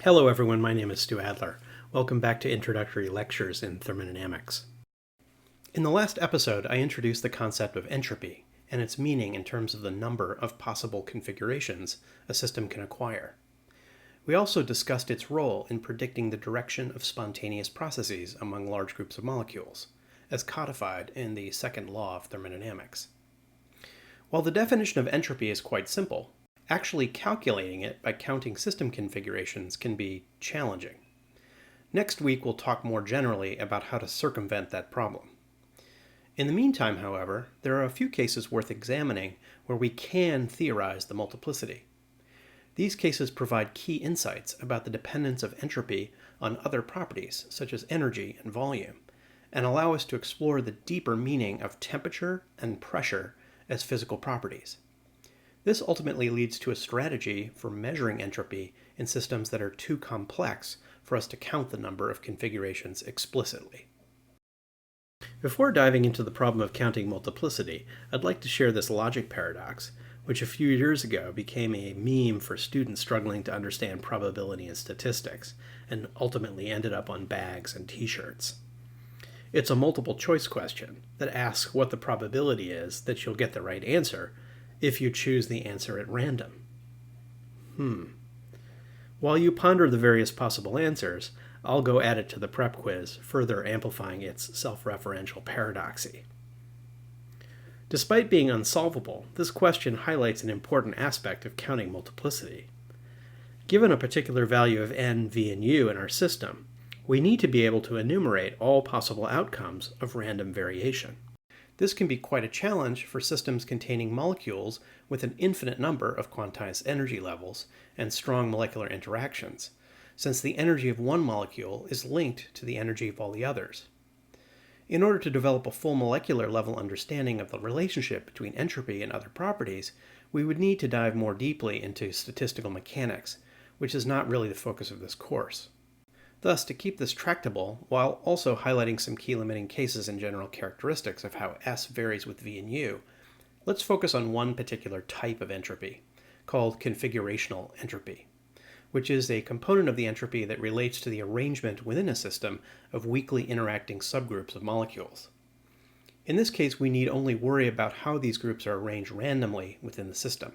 Hello everyone, my name is Stu Adler. Welcome back to Introductory Lectures in Thermodynamics. In the last episode, I introduced the concept of entropy and its meaning in terms of the number of possible configurations a system can acquire. We also discussed its role in predicting the direction of spontaneous processes among large groups of molecules, as codified in the second law of thermodynamics. While the definition of entropy is quite simple, actually calculating it by counting system configurations can be challenging. Next week we'll talk more generally about how to circumvent that problem. In the meantime, however, there are a few cases worth examining where we can theorize the multiplicity. These cases provide key insights about the dependence of entropy on other properties, such as energy and volume, and allow us to explore the deeper meaning of temperature and pressure as physical properties. This ultimately leads to a strategy for measuring entropy in systems that are too complex for us to count the number of configurations explicitly. Before diving into the problem of counting multiplicity, I'd like to share this logic paradox, which a few years ago became a meme for students struggling to understand probability and statistics, and ultimately ended up on bags and t-shirts. It's a multiple choice question that asks what the probability is that you'll get the right answer if you choose the answer at random. While you ponder the various possible answers, I'll go add it to the prep quiz, further amplifying its self-referential paradoxy. Despite being unsolvable, this question highlights an important aspect of counting multiplicity. Given a particular value of n, v, and u in our system, we need to be able to enumerate all possible outcomes of random variation. This can be quite a challenge for systems containing molecules with an infinite number of quantized energy levels and strong molecular interactions, since the energy of one molecule is linked to the energy of all the others. In order to develop a full molecular level understanding of the relationship between entropy and other properties, we would need to dive more deeply into statistical mechanics, which is not really the focus of this course. Thus, to keep this tractable, while also highlighting some key limiting cases and general characteristics of how S varies with V and U, let's focus on one particular type of entropy, called configurational entropy, which is a component of the entropy that relates to the arrangement within a system of weakly interacting subgroups of molecules. In this case, we need only worry about how these groups are arranged randomly within the system.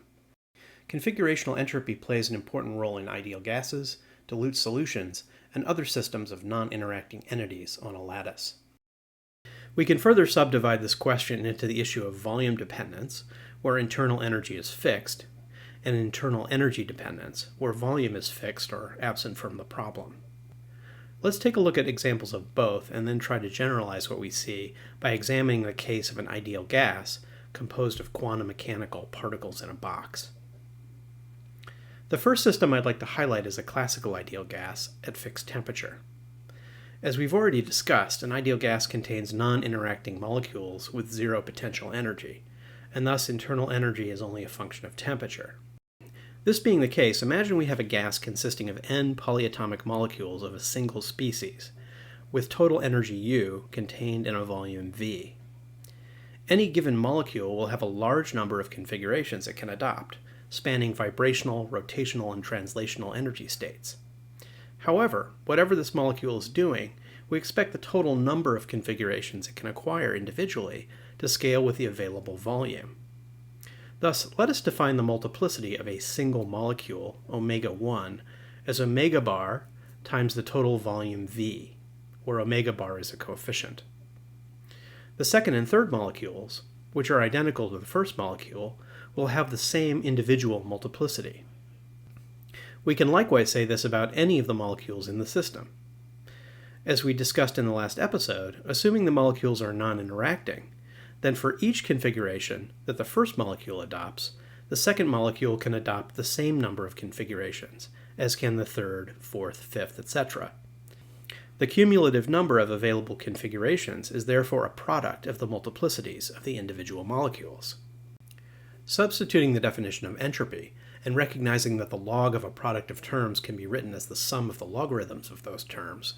Configurational entropy plays an important role in ideal gases, dilute solutions, and other systems of non-interacting entities on a lattice. We can further subdivide this question into the issue of volume dependence, where internal energy is fixed, and internal energy dependence, where volume is fixed or absent from the problem. Let's take a look at examples of both and then try to generalize what we see by examining the case of an ideal gas composed of quantum mechanical particles in a box. The first system I'd like to highlight is a classical ideal gas at fixed temperature. As we've already discussed, an ideal gas contains non-interacting molecules with zero potential energy, and thus internal energy is only a function of temperature. This being the case, imagine we have a gas consisting of n polyatomic molecules of a single species, with total energy U contained in a volume V. Any given molecule will have a large number of configurations it can adopt, spanning vibrational, rotational, and translational energy states. However, whatever this molecule is doing, we expect the total number of configurations it can acquire individually to scale with the available volume. Thus, let us define the multiplicity of a single molecule, omega 1, as omega bar times the total volume V, where omega bar is a coefficient. The second and third molecules, which are identical to the first molecule, will have the same individual multiplicity. We can likewise say this about any of the molecules in the system. As we discussed in the last episode, assuming the molecules are non-interacting, then for each configuration that the first molecule adopts, the second molecule can adopt the same number of configurations, as can the third, fourth, fifth, etc. The cumulative number of available configurations is therefore a product of the multiplicities of the individual molecules. Substituting the definition of entropy, and recognizing that the log of a product of terms can be written as the sum of the logarithms of those terms,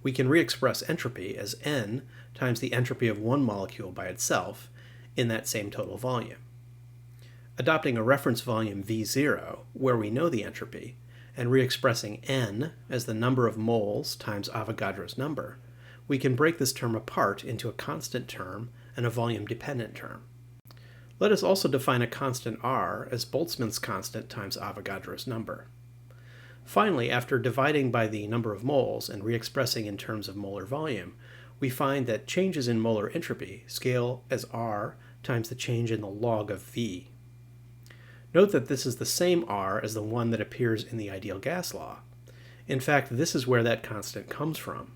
we can re-express entropy as n times the entropy of one molecule by itself in that same total volume. Adopting a reference volume V0, where we know the entropy, and re-expressing N as the number of moles times Avogadro's number, we can break this term apart into a constant term and a volume-dependent term. Let us also define a constant R as Boltzmann's constant times Avogadro's number. Finally, after dividing by the number of moles and re-expressing in terms of molar volume, we find that changes in molar entropy scale as R times the change in the log of V. Note that this is the same R as the one that appears in the ideal gas law. In fact, this is where that constant comes from.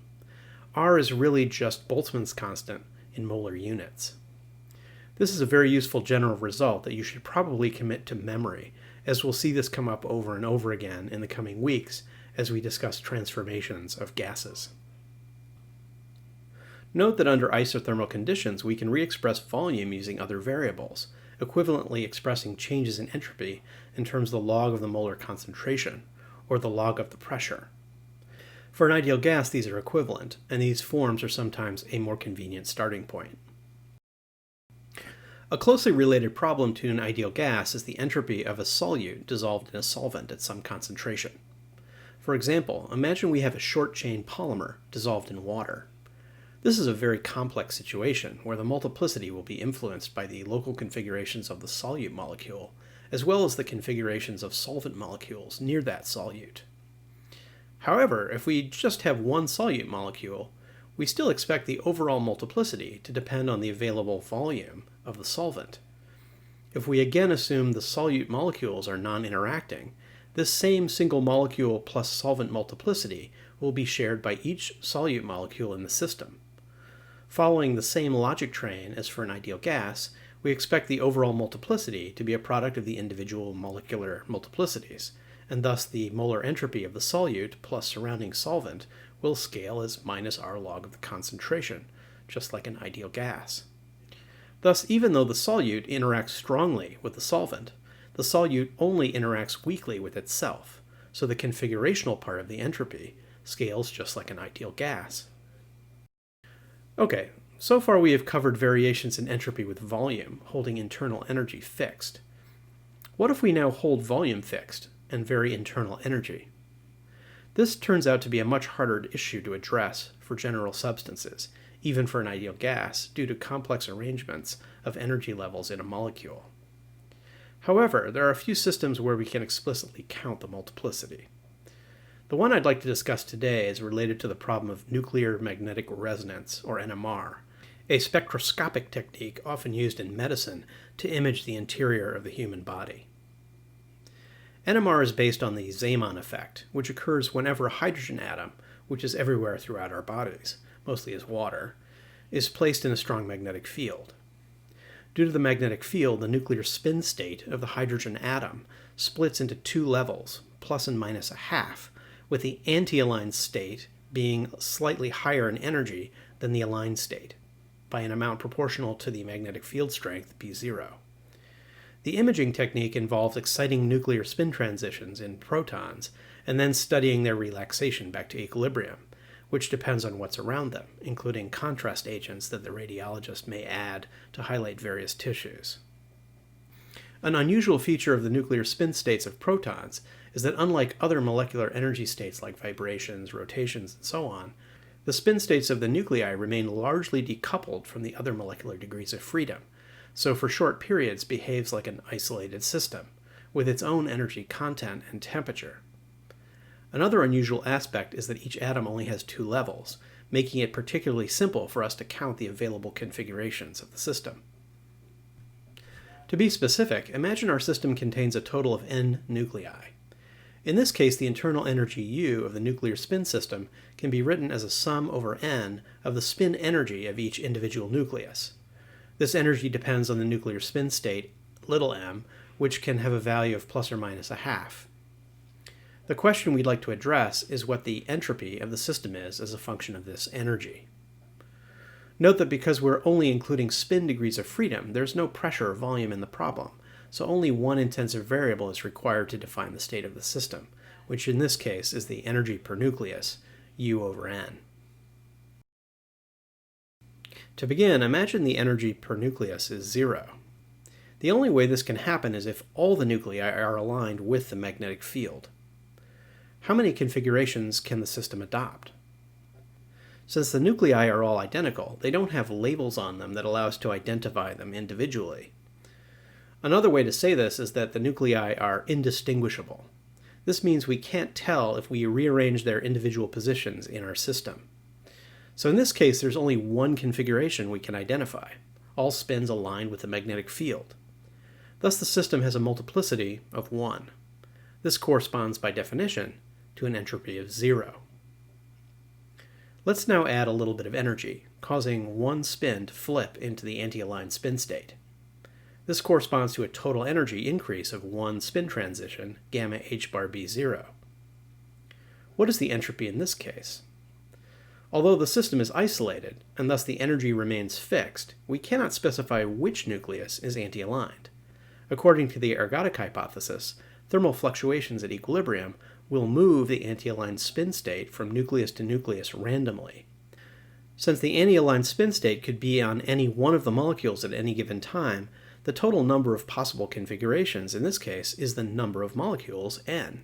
R is really just Boltzmann's constant in molar units. This is a very useful general result that you should probably commit to memory, as we'll see this come up over and over again in the coming weeks as we discuss transformations of gases. Note that under isothermal conditions we can re-express volume using other variables, equivalently expressing changes in entropy in terms of the log of the molar concentration, or the log of the pressure. For an ideal gas, these are equivalent, and these forms are sometimes a more convenient starting point. A closely related problem to an ideal gas is the entropy of a solute dissolved in a solvent at some concentration. For example, imagine we have a short-chain polymer dissolved in water. This is a very complex situation where the multiplicity will be influenced by the local configurations of the solute molecule, as well as the configurations of solvent molecules near that solute. However, if we just have one solute molecule, we still expect the overall multiplicity to depend on the available volume of the solvent. If we again assume the solute molecules are non-interacting, this same single molecule plus solvent multiplicity will be shared by each solute molecule in the system. Following the same logic train as for an ideal gas, we expect the overall multiplicity to be a product of the individual molecular multiplicities, and thus the molar entropy of the solute plus surrounding solvent will scale as minus R log of the concentration, just like an ideal gas. Thus, even though the solute interacts strongly with the solvent only interacts weakly with itself, so the configurational part of the entropy scales just like an ideal gas. Okay, so far we have covered variations in entropy with volume, holding internal energy fixed. What if we now hold volume fixed and vary internal energy? This turns out to be a much harder issue to address for general substances, even for an ideal gas, due to complex arrangements of energy levels in a molecule. However, there are a few systems where we can explicitly count the multiplicity. The one I'd like to discuss today is related to the problem of nuclear magnetic resonance, or NMR, a spectroscopic technique often used in medicine to image the interior of the human body. NMR is based on the Zeeman effect, which occurs whenever a hydrogen atom, which is everywhere throughout our bodies, mostly as water, is placed in a strong magnetic field. Due to the magnetic field, the nuclear spin state of the hydrogen atom splits into two levels, plus and minus a half, with the anti-aligned state being slightly higher in energy than the aligned state, by an amount proportional to the magnetic field strength, B0. The imaging technique involves exciting nuclear spin transitions in protons and then studying their relaxation back to equilibrium, which depends on what's around them, including contrast agents that the radiologist may add to highlight various tissues. An unusual feature of the nuclear spin states of protons is that unlike other molecular energy states like vibrations, rotations, and so on, the spin states of the nuclei remain largely decoupled from the other molecular degrees of freedom, so for short periods behaves like an isolated system, with its own energy content and temperature. Another unusual aspect is that each atom only has two levels, making it particularly simple for us to count the available configurations of the system. To be specific, imagine our system contains a total of n nuclei. In this case, the internal energy U of the nuclear spin system can be written as a sum over n of the spin energy of each individual nucleus. This energy depends on the nuclear spin state, little m, which can have a value of plus or minus a half. The question we'd like to address is what the entropy of the system is as a function of this energy. Note that because we're only including spin degrees of freedom, there's no pressure or volume in the problem, so only one intensive variable is required to define the state of the system, which in this case is the energy per nucleus, U over n. To begin, imagine the energy per nucleus is 0. The only way this can happen is if all the nuclei are aligned with the magnetic field. How many configurations can the system adopt? Since the nuclei are all identical, they don't have labels on them that allow us to identify them individually. Another way to say this is that the nuclei are indistinguishable. This means we can't tell if we rearrange their individual positions in our system. So in this case, there's only one configuration we can identify, all spins aligned with the magnetic field. Thus the system has a multiplicity of 1. This corresponds by definition to an entropy of 0. Let's now add a little bit of energy, causing one spin to flip into the anti-aligned spin state. This corresponds to a total energy increase of one spin transition, gamma h bar b 0. What is the entropy in this case? Although the system is isolated, and thus the energy remains fixed, we cannot specify which nucleus is anti-aligned. According to the ergodic hypothesis, thermal fluctuations at equilibrium will move the anti-aligned spin state from nucleus to nucleus randomly. Since the anti-aligned spin state could be on any one of the molecules at any given time, the total number of possible configurations in this case is the number of molecules, n.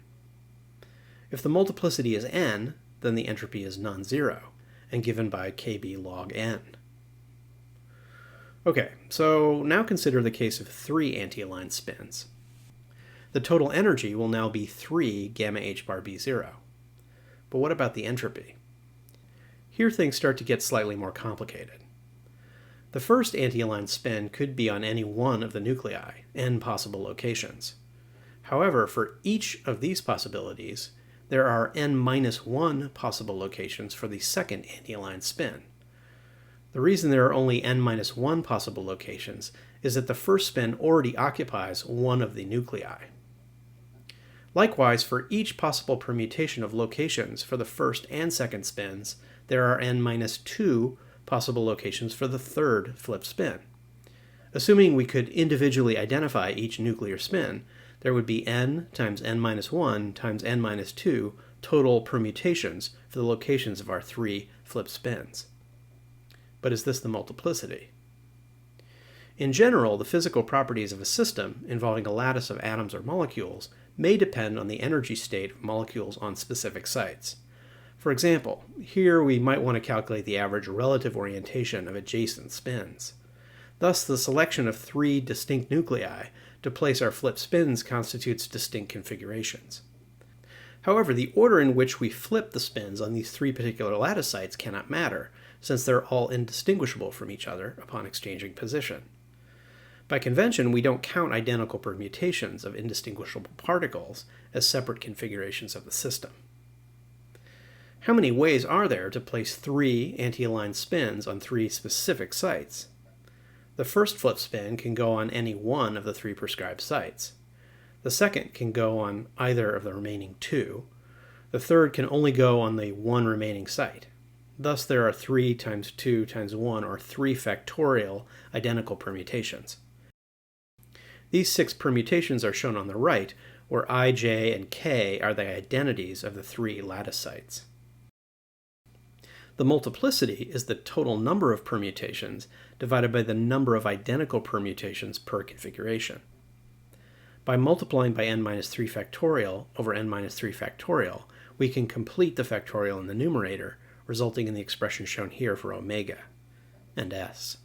If the multiplicity is n, then the entropy is non-zero, and given by kb log n. Okay, so now consider the case of 3 anti-aligned spins. The total energy will now be 3 gamma h bar b 0. But what about the entropy? Here things start to get slightly more complicated. The first anti-aligned spin could be on any one of the nuclei, n possible locations. However, for each of these possibilities, there are n-1 possible locations for the second anti-aligned spin. The reason there are only n-1 possible locations is that the first spin already occupies one of the nuclei. Likewise, for each possible permutation of locations for the first and second spins, there are n-2 possible locations for the third flip spin. Assuming we could individually identify each nuclear spin, there would be n times n-1 times n-2 total permutations for the locations of our 3 flip spins. But is this the multiplicity? In general, the physical properties of a system involving a lattice of atoms or molecules may depend on the energy state of molecules on specific sites. For example, here we might want to calculate the average relative orientation of adjacent spins. Thus, the selection of 3 distinct nuclei to place our flip spins constitutes distinct configurations. However, the order in which we flip the spins on these 3 particular lattice sites cannot matter, since they're all indistinguishable from each other upon exchanging position. By convention, we don't count identical permutations of indistinguishable particles as separate configurations of the system. How many ways are there to place 3 anti-aligned spins on 3 specific sites? The first flip spin can go on any one of the 3 prescribed sites. The second can go on either of the remaining 2. The third can only go on the one remaining site. Thus there are 3 times 2 times 1, or 3 factorial identical permutations. These 6 permutations are shown on the right, where I, j, and k are the identities of the 3 lattice sites. The multiplicity is the total number of permutations divided by the number of identical permutations per configuration. By multiplying by n-3 factorial over n-3 factorial, we can complete the factorial in the numerator, resulting in the expression shown here for omega and s.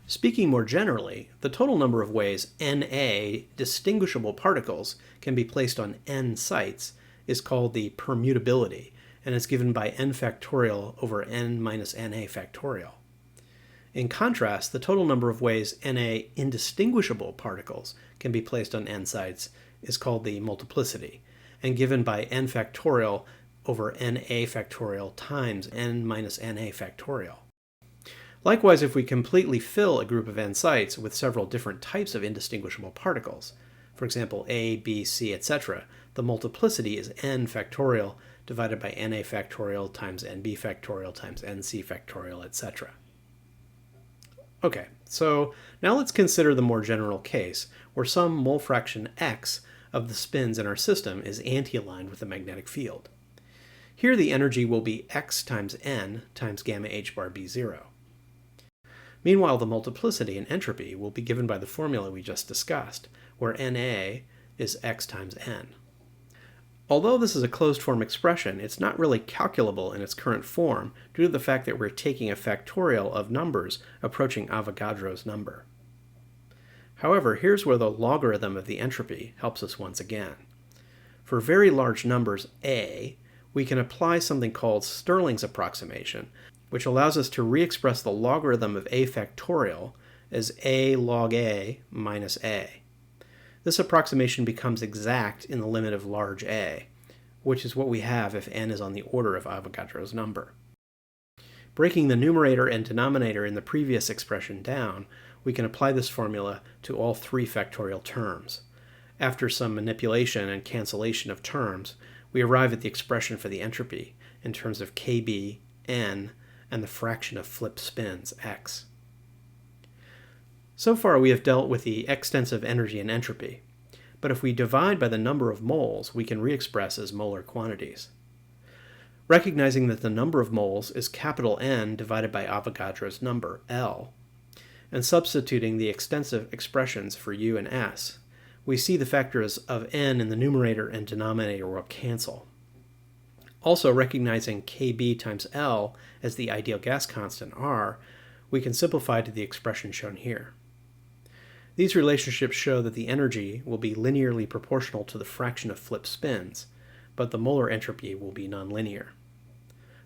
Speaking more generally, the total number of ways Na distinguishable particles can be placed on n sites is called the permutability, and is given by n factorial over n minus na factorial. In contrast, the total number of ways Na indistinguishable particles can be placed on n sites is called the multiplicity, and given by n factorial over na factorial times n minus na factorial. Likewise, if we completely fill a group of n sites with several different types of indistinguishable particles, for example A, B, C, etc., the multiplicity is n factorial divided by na factorial times nb factorial times nc factorial, etc. Okay, so now let's consider the more general case where some mole fraction x of the spins in our system is anti-aligned with the magnetic field. Here the energy will be x times n times gamma h bar b 0. Meanwhile, the multiplicity and entropy will be given by the formula we just discussed, where Na is x times n. Although this is a closed-form expression, it's not really calculable in its current form due to the fact that we're taking a factorial of numbers approaching Avogadro's number. However, here's where the logarithm of the entropy helps us once again. For very large numbers a, we can apply something called Stirling's approximation, which allows us to re-express the logarithm of a factorial as a log a minus a. This approximation becomes exact in the limit of large A, which is what we have if n is on the order of Avogadro's number. Breaking the numerator and denominator in the previous expression down, we can apply this formula to all three factorial terms. After some manipulation and cancellation of terms, we arrive at the expression for the entropy in terms of kb, n, and the fraction of flip spins, x. So far we have dealt with the extensive energy and entropy, but if we divide by the number of moles, we can re-express as molar quantities. Recognizing that the number of moles is capital N divided by Avogadro's number, L, and substituting the extensive expressions for U and S, we see the factors of N in the numerator and denominator will cancel. Also, recognizing Kb times L as the ideal gas constant R, we can simplify to the expression shown here. These relationships show that the energy will be linearly proportional to the fraction of flip spins, but the molar entropy will be nonlinear.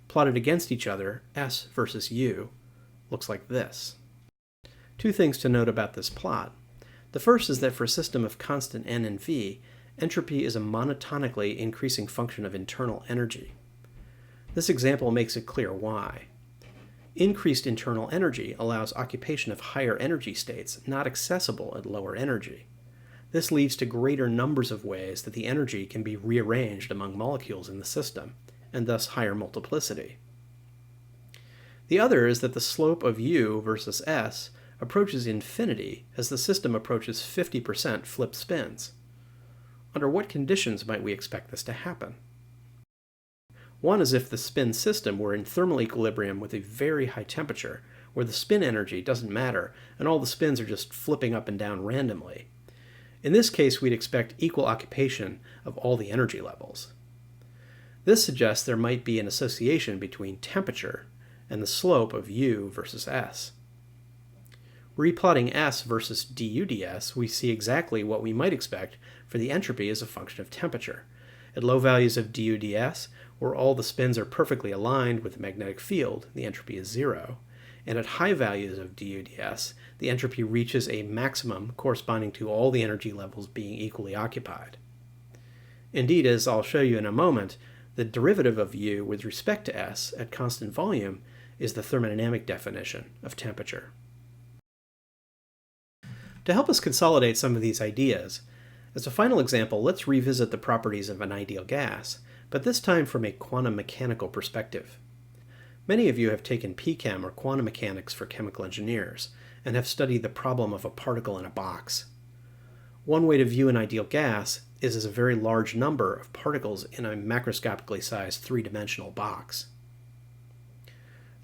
Plotted against each other, S versus U looks like this. Two things to note about this plot. The first is that for a system of constant n and v, entropy is a monotonically increasing function of internal energy. This example makes it clear why. Increased internal energy allows occupation of higher energy states not accessible at lower energy. This leads to greater numbers of ways that the energy can be rearranged among molecules in the system, and thus higher multiplicity. The other is that the slope of U versus S approaches infinity as the system approaches 50% flip spins. Under what conditions might we expect this to happen? One is if the spin system were in thermal equilibrium with a very high temperature, where the spin energy doesn't matter and all the spins are just flipping up and down randomly. In this case, we'd expect equal occupation of all the energy levels. This suggests there might be an association between temperature and the slope of U versus S. Replotting S versus du ds, we see exactly what we might expect for the entropy as a function of temperature. At low values of du ds, where all the spins are perfectly aligned with the magnetic field, the entropy is 0, and at high values of du ds, the entropy reaches a maximum corresponding to all the energy levels being equally occupied. Indeed, as I'll show you in a moment, the derivative of U with respect to S at constant volume is the thermodynamic definition of temperature. To help us consolidate some of these ideas, as a final example, let's revisit the properties of an ideal gas, but this time from a quantum mechanical perspective. Many of you have taken PChem or quantum mechanics for chemical engineers and have studied the problem of a particle in a box. One way to view an ideal gas is as a very large number of particles in a macroscopically sized three-dimensional box.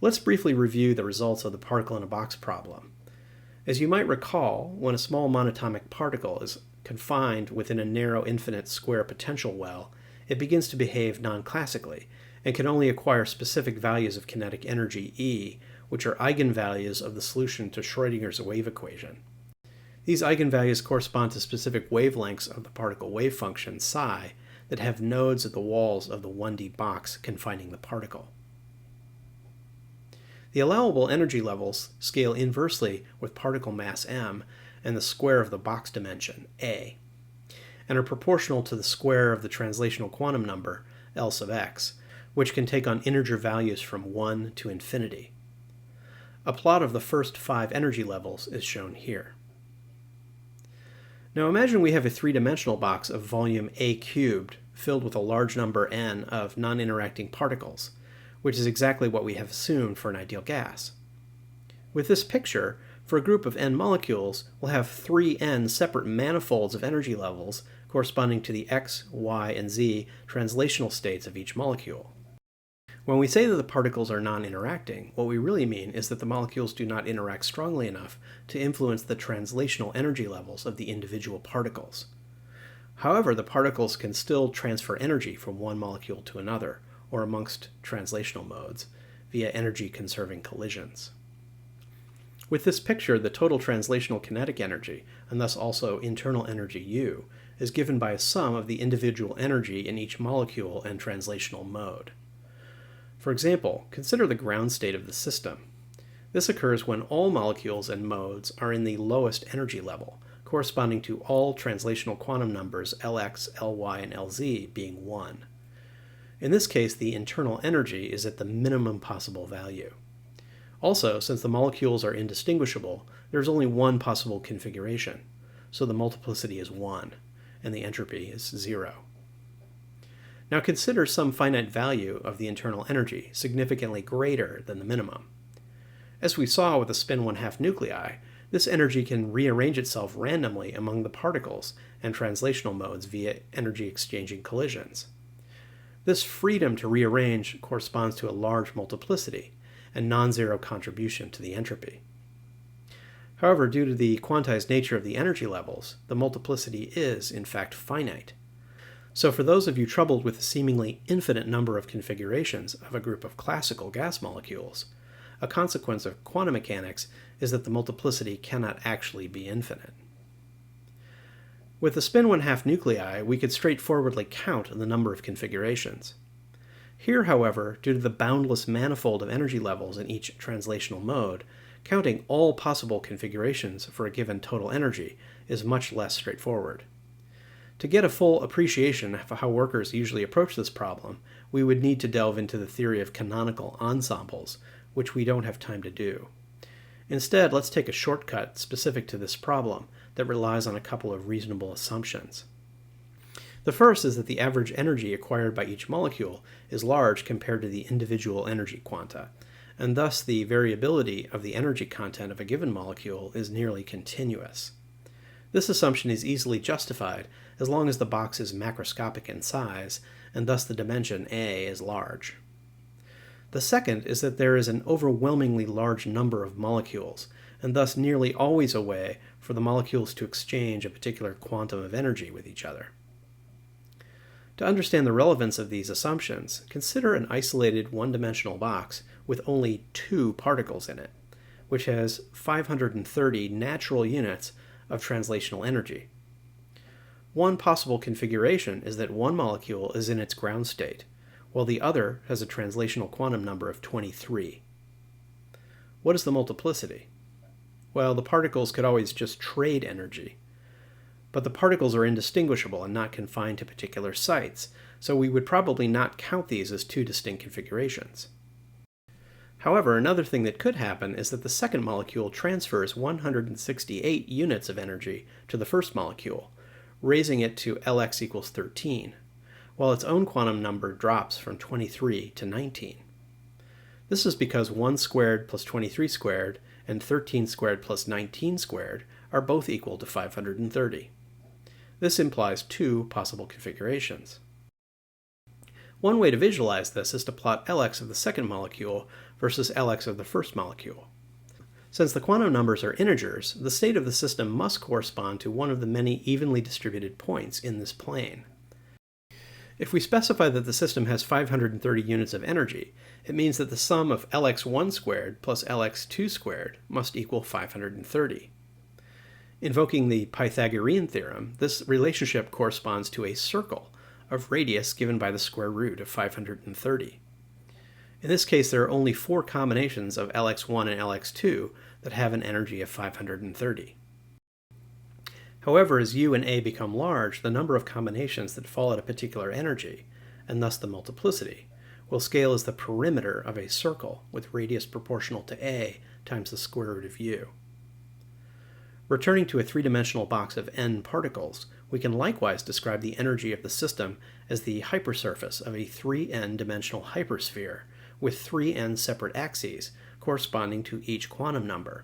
Let's briefly review the results of the particle in a box problem. As you might recall, when a small monatomic particle is confined within a narrow infinite square potential well, it begins to behave non-classically and can only acquire specific values of kinetic energy E, which are eigenvalues of the solution to Schrödinger's wave equation. These eigenvalues correspond to specific wavelengths of the particle wave function psi that have nodes at the walls of the 1D box confining the particle. The allowable energy levels scale inversely with particle mass m and the square of the box dimension, a, and are proportional to the square of the translational quantum number, L sub x, which can take on integer values from 1 to infinity. A plot of the first 5 energy levels is shown here. Now imagine we have a three-dimensional box of volume a cubed filled with a large number n of non-interacting particles, which is exactly what we have assumed for an ideal gas. With this picture, for a group of n molecules, we'll have 3n separate manifolds of energy levels corresponding to the x, y, and z translational states of each molecule. When we say that the particles are non-interacting, what we really mean is that the molecules do not interact strongly enough to influence the translational energy levels of the individual particles. However, the particles can still transfer energy from one molecule to another, or amongst translational modes, via energy-conserving collisions. With this picture, the total translational kinetic energy, and thus also internal energy U, is given by a sum of the individual energy in each molecule and translational mode. For example, consider the ground state of the system. This occurs when all molecules and modes are in the lowest energy level, corresponding to all translational quantum numbers Lx, Ly, and Lz being 1. In this case, the internal energy is at the minimum possible value. Also, since the molecules are indistinguishable, there is only one possible configuration, so the multiplicity is 1, and the entropy is 0. Now consider some finite value of the internal energy, significantly greater than the minimum. As we saw with the spin 1/2 nuclei, this energy can rearrange itself randomly among the particles and translational modes via energy-exchanging collisions. This freedom to rearrange corresponds to a large multiplicity and non-zero contribution to the entropy. However, due to the quantized nature of the energy levels, the multiplicity is, in fact, finite. So for those of you troubled with the seemingly infinite number of configurations of a group of classical gas molecules, a consequence of quantum mechanics is that the multiplicity cannot actually be infinite. With the spin 1/2 nuclei, we could straightforwardly count the number of configurations. Here, however, due to the boundless manifold of energy levels in each translational mode, counting all possible configurations for a given total energy is much less straightforward. To get a full appreciation of how workers usually approach this problem, we would need to delve into the theory of canonical ensembles, which we don't have time to do. Instead, let's take a shortcut specific to this problem that relies on a couple of reasonable assumptions. The first is that the average energy acquired by each molecule is large compared to the individual energy quanta, and thus the variability of the energy content of a given molecule is nearly continuous. This assumption is easily justified as long as the box is macroscopic in size, and thus the dimension A is large. The second is that there is an overwhelmingly large number of molecules, and thus nearly always a way for the molecules to exchange a particular quantum of energy with each other. To understand the relevance of these assumptions, consider an isolated one-dimensional box with only 2 particles in it, which has 530 natural units of translational energy. One possible configuration is that one molecule is in its ground state, while the other has a translational quantum number of 23. What is the multiplicity? Well, the particles could always just trade energy. But the particles are indistinguishable and not confined to particular sites, so we would probably not count these as 2 distinct configurations. However, another thing that could happen is that the second molecule transfers 168 units of energy to the first molecule, raising it to Lx equals 13, while its own quantum number drops from 23 to 19. This is because 1 squared plus 23 squared and 13 squared plus 19 squared are both equal to 530. This implies 2 possible configurations. One way to visualize this is to plot Lx of the second molecule versus Lx of the first molecule. Since the quantum numbers are integers, the state of the system must correspond to one of the many evenly distributed points in this plane. If we specify that the system has 530 units of energy, it means that the sum of Lx1 squared plus Lx2 squared must equal 530. Invoking the Pythagorean theorem, this relationship corresponds to a circle of radius given by the square root of 530. In this case, there are only 4 combinations of Lx1 and Lx2 that have an energy of 530. However, as U and A become large, the number of combinations that fall at a particular energy, and thus the multiplicity, will scale as the perimeter of a circle with radius proportional to A times the square root of U. Returning to a 3-dimensional box of n particles, we can likewise describe the energy of the system as the hypersurface of a 3n-dimensional hypersphere with 3n separate axes corresponding to each quantum number.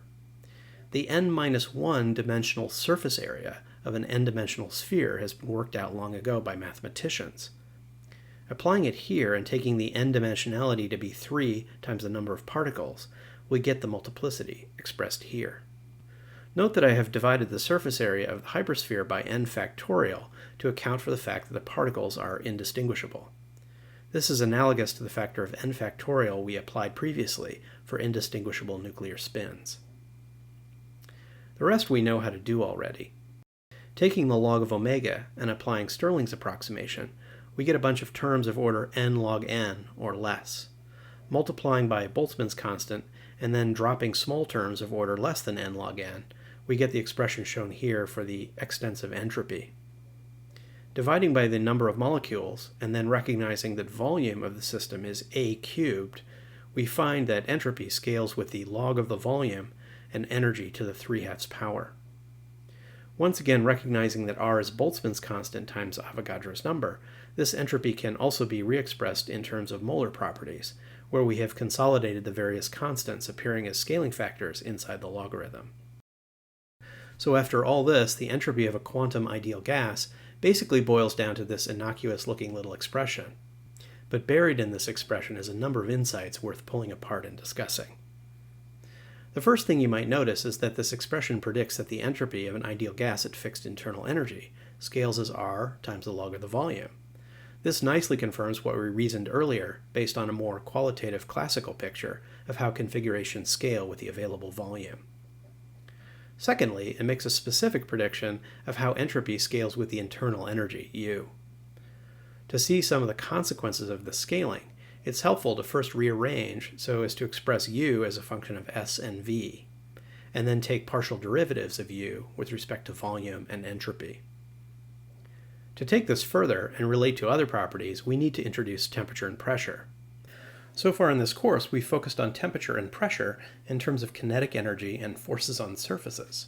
The n-1 dimensional surface area of an n-dimensional sphere has been worked out long ago by mathematicians. Applying it here and taking the n-dimensionality to be 3 times the number of particles, we get the multiplicity expressed here. Note that I have divided the surface area of the hypersphere by n factorial to account for the fact that the particles are indistinguishable. This is analogous to the factor of n factorial we applied previously for indistinguishable nuclear spins. The rest we know how to do already. Taking the log of omega and applying Stirling's approximation, we get a bunch of terms of order n log n or less. Multiplying by Boltzmann's constant and then dropping small terms of order less than n log n, we get the expression shown here for the extensive entropy. Dividing by the number of molecules and then recognizing that volume of the system is a cubed, we find that entropy scales with the log of the volume and energy to the 3/2 power. Once again, recognizing that R is Boltzmann's constant times Avogadro's number, this entropy can also be re-expressed in terms of molar properties, where we have consolidated the various constants appearing as scaling factors inside the logarithm. So after all this, the entropy of a quantum ideal gas basically boils down to this innocuous-looking little expression. But buried in this expression is a number of insights worth pulling apart and discussing. The first thing you might notice is that this expression predicts that the entropy of an ideal gas at fixed internal energy scales as R times the log of the volume. This nicely confirms what we reasoned earlier based on a more qualitative classical picture of how configurations scale with the available volume. Secondly, it makes a specific prediction of how entropy scales with the internal energy, U. To see some of the consequences of the scaling, it's helpful to first rearrange so as to express U as a function of S and V, and then take partial derivatives of U with respect to volume and entropy. To take this further and relate to other properties, we need to introduce temperature and pressure. So far in this course, we focused on temperature and pressure in terms of kinetic energy and forces on surfaces.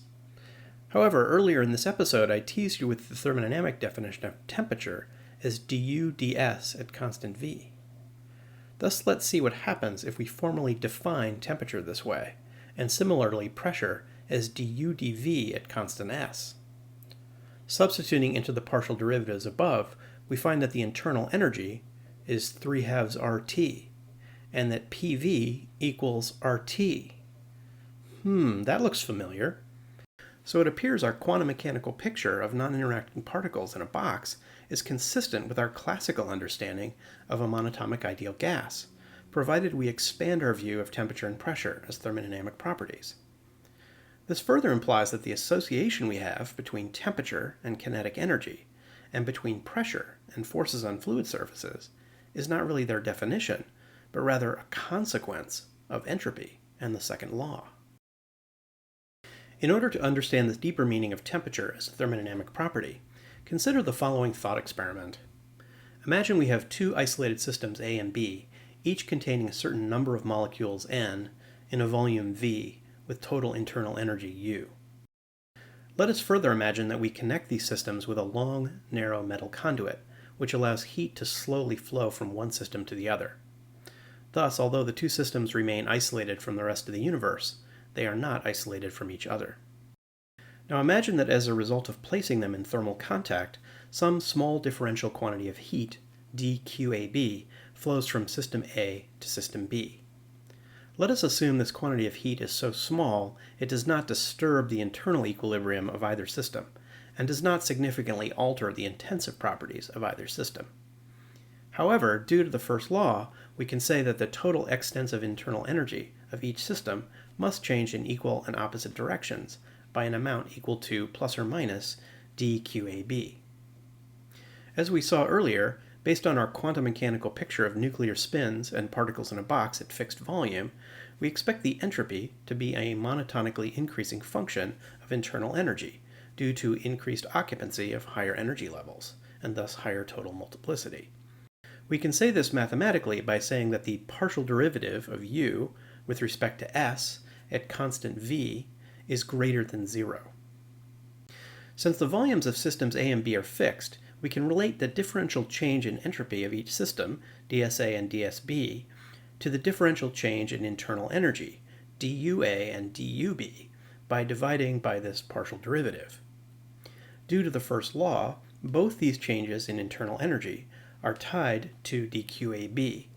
However, earlier in this episode, I teased you with the thermodynamic definition of temperature as du ds at constant V. Thus, let's see what happens if we formally define temperature this way, and similarly pressure as du dv at constant S. Substituting into the partial derivatives above, we find that the internal energy is 3/2 RT, and that PV equals RT. That looks familiar. So it appears our quantum mechanical picture of non-interacting particles in a box is consistent with our classical understanding of a monatomic ideal gas, provided we expand our view of temperature and pressure as thermodynamic properties. This further implies that the association we have between temperature and kinetic energy, and between pressure and forces on fluid surfaces, is not really their definition, but rather a consequence of entropy and the second law. In order to understand the deeper meaning of temperature as a thermodynamic property, consider the following thought experiment. Imagine we have two isolated systems A and B, each containing a certain number of molecules N in a volume V with total internal energy U. Let us further imagine that we connect these systems with a long, narrow metal conduit, which allows heat to slowly flow from one system to the other. Thus, although the two systems remain isolated from the rest of the universe, they are not isolated from each other. Now imagine that as a result of placing them in thermal contact, some small differential quantity of heat, dQAB, flows from system A to system B. Let us assume this quantity of heat is so small it does not disturb the internal equilibrium of either system, and does not significantly alter the intensive properties of either system. However, due to the first law, we can say that the total extensive internal energy of each system must change in equal and opposite directions by an amount equal to plus or minus dQAB. As we saw earlier, based on our quantum mechanical picture of nuclear spins and particles in a box at fixed volume, we expect the entropy to be a monotonically increasing function of internal energy due to increased occupancy of higher energy levels, and thus higher total multiplicity. We can say this mathematically by saying that the partial derivative of U with respect to S at constant V is greater than 0. Since the volumes of systems A and B are fixed, we can relate the differential change in entropy of each system, dSA and dSB, to the differential change in internal energy, dUA and dUB, by dividing by this partial derivative. Due to the first law, both these changes in internal energy are tied to dQAB.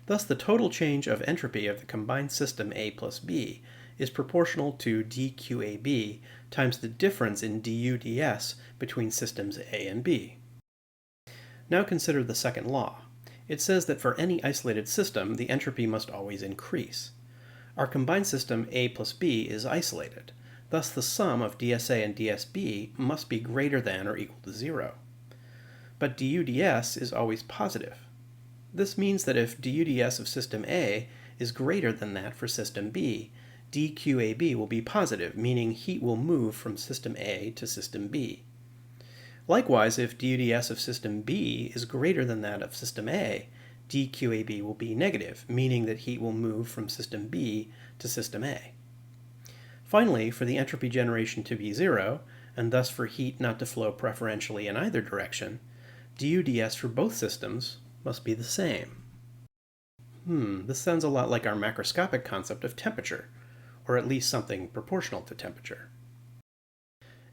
Thus, the total change of entropy of the combined system A plus B is proportional to dQAB times the difference in du ds between systems A and B. Now consider the second law. It says that for any isolated system, the entropy must always increase. Our combined system A plus B is isolated. Thus, the sum of dSA and dSB must be greater than or equal to 0. But du ds is always positive. This means that if du ds of system A is greater than that for system B, dQAB will be positive, meaning heat will move from system A to system B. Likewise, if du ds of system B is greater than that of system A, dQAB will be negative, meaning that heat will move from system B to system A. Finally, for the entropy generation to be 0, and thus for heat not to flow preferentially in either direction, du ds for both systems must be the same. This sounds a lot like our macroscopic concept of temperature, or at least something proportional to temperature.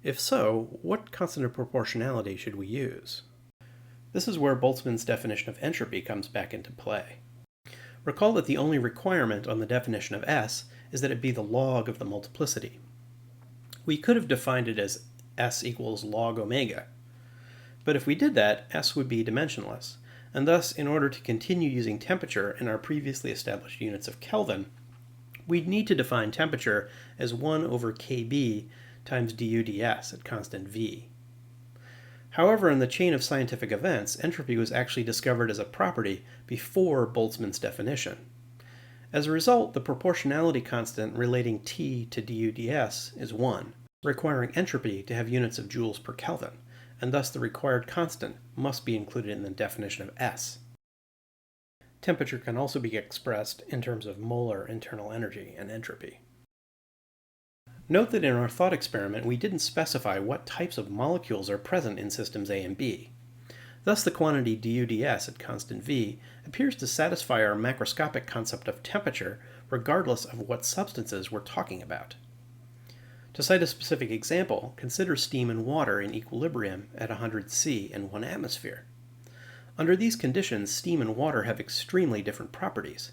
If so, what constant of proportionality should we use? This is where Boltzmann's definition of entropy comes back into play. Recall that the only requirement on the definition of S is that it be the log of the multiplicity. We could have defined it as S equals log omega. But if we did that, S would be dimensionless, and thus, in order to continue using temperature in our previously established units of Kelvin, we'd need to define temperature as 1 over Kb times du ds at constant V. However, in the chain of scientific events, entropy was actually discovered as a property before Boltzmann's definition. As a result, the proportionality constant relating T to du ds is 1, requiring entropy to have units of joules per Kelvin, and thus the required constant must be included in the definition of S. Temperature can also be expressed in terms of molar internal energy and entropy. Note that in our thought experiment we didn't specify what types of molecules are present in systems A and B. Thus the quantity du ds at constant V appears to satisfy our macroscopic concept of temperature regardless of what substances we're talking about. To cite a specific example, consider steam and water in equilibrium at 100 C and 1 atmosphere. Under these conditions, steam and water have extremely different properties.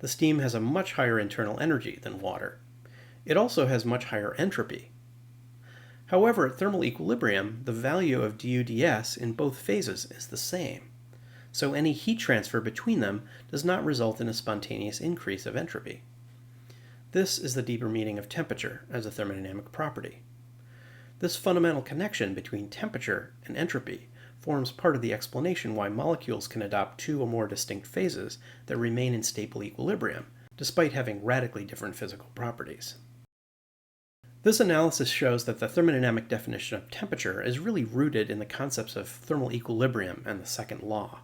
The steam has a much higher internal energy than water. It also has much higher entropy. However, at thermal equilibrium, the value of du ds in both phases is the same, so any heat transfer between them does not result in a spontaneous increase of entropy. This is the deeper meaning of temperature as a thermodynamic property. This fundamental connection between temperature and entropy forms part of the explanation why molecules can adopt two or more distinct phases that remain in stable equilibrium, despite having radically different physical properties. This analysis shows that the thermodynamic definition of temperature is really rooted in the concepts of thermal equilibrium and the second law.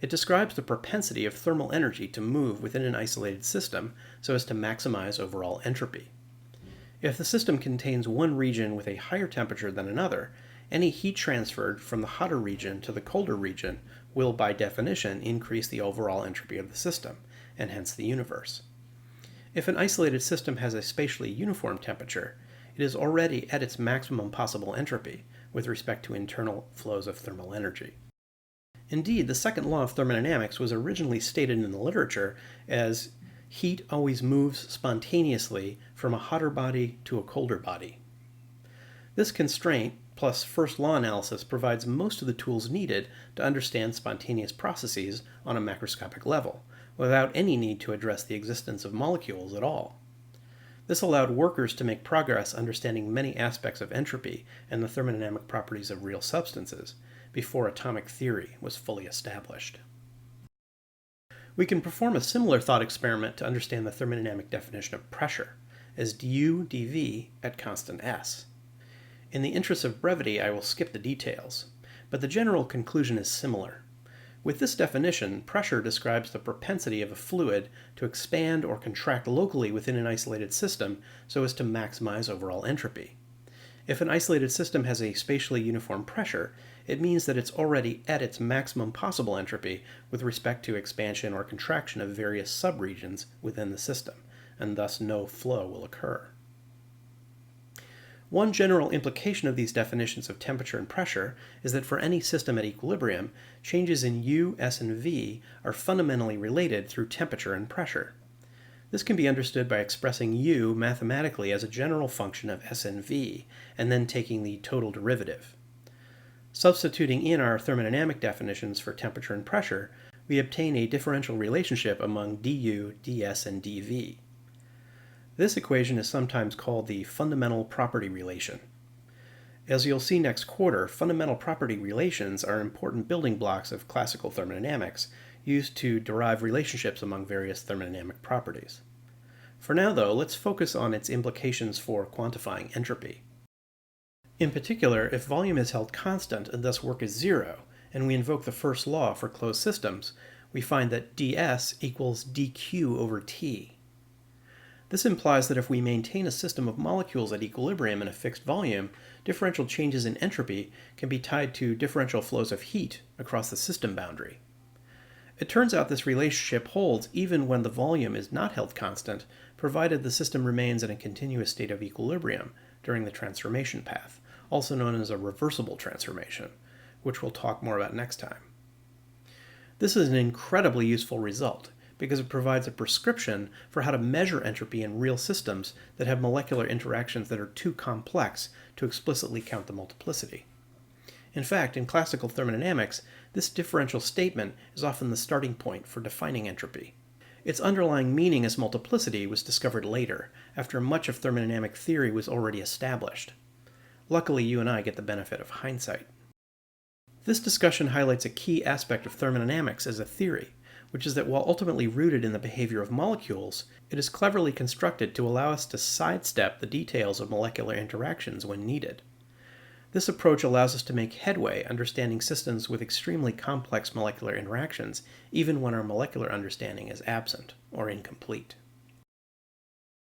It describes the propensity of thermal energy to move within an isolated system so as to maximize overall entropy. If the system contains one region with a higher temperature than another, any heat transferred from the hotter region to the colder region will, by definition, increase the overall entropy of the system, and hence the universe. If an isolated system has a spatially uniform temperature, it is already at its maximum possible entropy with respect to internal flows of thermal energy. Indeed, the second law of thermodynamics was originally stated in the literature as heat always moves spontaneously from a hotter body to a colder body. This constraint, plus first law analysis, provides most of the tools needed to understand spontaneous processes on a macroscopic level, without any need to address the existence of molecules at all. This allowed workers to make progress understanding many aspects of entropy and the thermodynamic properties of real substances before atomic theory was fully established. We can perform a similar thought experiment to understand the thermodynamic definition of pressure as du dV at constant S. In the interest of brevity, I will skip the details, but the general conclusion is similar. With this definition, pressure describes the propensity of a fluid to expand or contract locally within an isolated system so as to maximize overall entropy. If an isolated system has a spatially uniform pressure, it means that it's already at its maximum possible entropy with respect to expansion or contraction of various subregions within the system, and thus no flow will occur. One general implication of these definitions of temperature and pressure is that for any system at equilibrium, changes in U, S, and V are fundamentally related through temperature and pressure. This can be understood by expressing U mathematically as a general function of S and V, and then taking the total derivative. Substituting in our thermodynamic definitions for temperature and pressure, we obtain a differential relationship among du, ds, and dv. This equation is sometimes called the fundamental property relation. As you'll see next quarter, fundamental property relations are important building blocks of classical thermodynamics, used to derive relationships among various thermodynamic properties. For now, though, let's focus on its implications for quantifying entropy. In particular, if volume is held constant and thus work is zero, and we invoke the first law for closed systems, we find that ds equals dq over t. This implies that if we maintain a system of molecules at equilibrium in a fixed volume, differential changes in entropy can be tied to differential flows of heat across the system boundary. It turns out this relationship holds even when the volume is not held constant, provided the system remains in a continuous state of equilibrium during the transformation path, also known as a reversible transformation, which we'll talk more about next time. This is an incredibly useful result because it provides a prescription for how to measure entropy in real systems that have molecular interactions that are too complex to explicitly count the multiplicity. In fact, in classical thermodynamics, this differential statement is often the starting point for defining entropy. Its underlying meaning as multiplicity was discovered later, after much of thermodynamic theory was already established. Luckily, you and I get the benefit of hindsight. This discussion highlights a key aspect of thermodynamics as a theory, which is that while ultimately rooted in the behavior of molecules, it is cleverly constructed to allow us to sidestep the details of molecular interactions when needed. This approach allows us to make headway understanding systems with extremely complex molecular interactions, even when our molecular understanding is absent or incomplete.